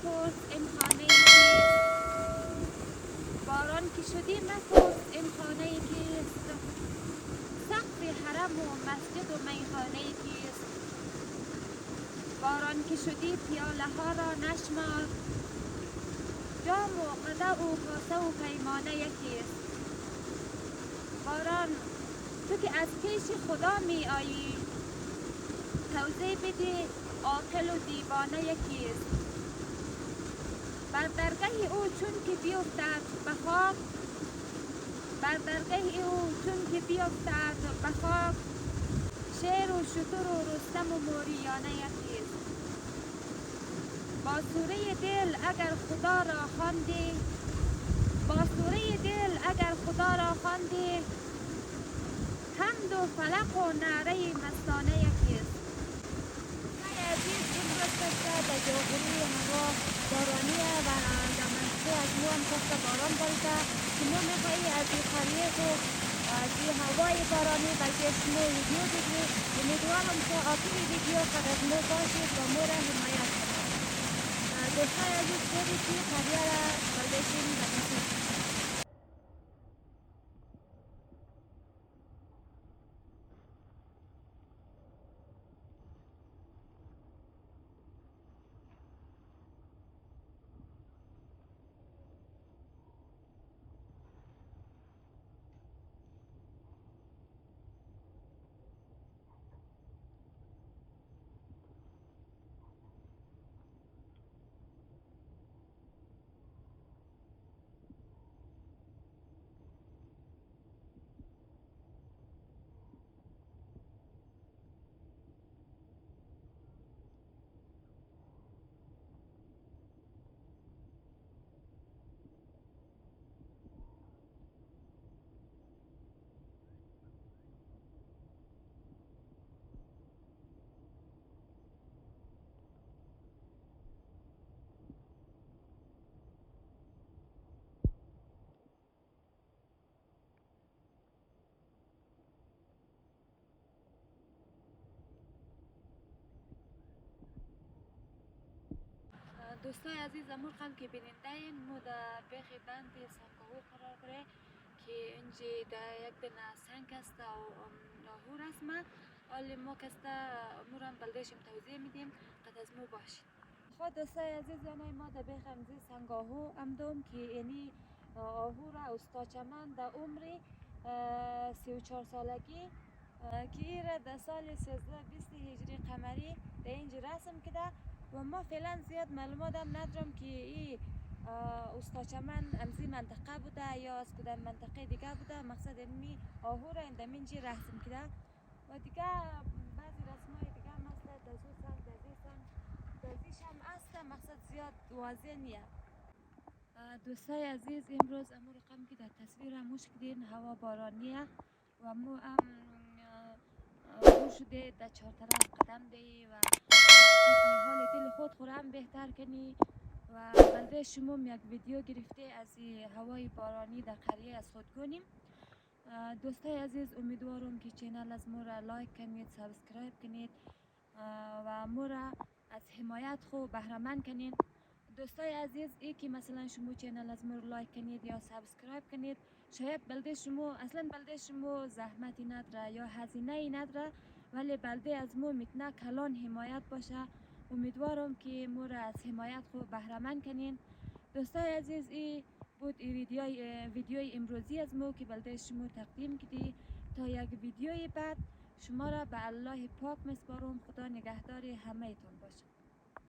مپرس این خانه کیست، باران که شدی مپرس این خانه کیست، سقف حرم و مسجد و میخانه کیست، باران که شدی پیاله ها را نشمار، جام و قدح و کاسه و پیمانه کیست، باران تو که از پیش خدا می آیی، توضیح بده عاقل و دیوانه کیست، بر درگه او چون که بیفتد به خاک، بر درگه او چون که بیفتد به خاک، شیر و شتر و رستم و موریانه کیست، با سوره دل اگر خدا را خواندی، با سوره دل اگر خدا را خواندی، حمد و فلق و نعره مستانه کیست. عزیز این روز در جاغوری هوا بارانیه و در منطقه از مو هم خواست باران بریده که مو میخواهی از این قریه و از این هوای بارانی بلکه شما ویدیو بگیرید. امیدوارم که آخر ویدیو قد از مو باشید و مو را حمایت کنید. دوستان عزیز برید که قریه را بلدشیم بکنید. دوستای عزیز امور قبل که بیننده این مو در بیخ بند سنگاهو قرار داره که اینجا در یک دنه سنگ است و ناهور است ما حالی ما کسته امورم بلدهشم توضیح میدیم قد از مو باشید. خود دوستای عزیز یعنی ما در بیخ امزی سنگاهو امدوم که اینی آهور استاچمن در عمر 34 سالگی که ایره در سال 1320 هجری قمری در اینجا رسم کده و ما فعلا زیاد معلومات هم ندارم که این استاچمن امزی منطقه بوده یا از کدام منطقه دیگه بوده. مقصد اینمی آهو را اندامینجی رسم کده و دیگه بعضی رسمای دیگه مثل دزو سنگ دزی سنگ دزیش هم هست. مقصد زیاد واضح نیه. دوستای عزیز امروز امو رقم که در تصویر هموش کدین هوا بارانیه و مو هم رو شده در چهار طرف قدم دی و حال دل خود خورم بهتر کنی و بلده شما یک ویدیو گرفته از هوای بارانی در قریه از خود کنیم. دوستای عزیز امیدوارم که چینل از ما را لایک کنید، سابسکرایب کنید و ما را از حمایت خود بهره‌مند کنید. دوستای عزیز ای که مثلا شما چینل از ما لایک کنید یا سابسکرایب کنید شاید بلده شما اصلا بلده شما زحمتی نداره یا هزینه ای نداره ولی بلده از ما میتونه کلان حمایت باشه. امیدوارم که ما را از حمایت خود بهره‌مند کنین. دوستای عزیز ای بود ویدیوی امروزی از ما که بلده شما تقدیم کردی. تا یک ویدیوی بعد شما را به الله پاک میسپارم. خدا نگهدار همه تان باشه.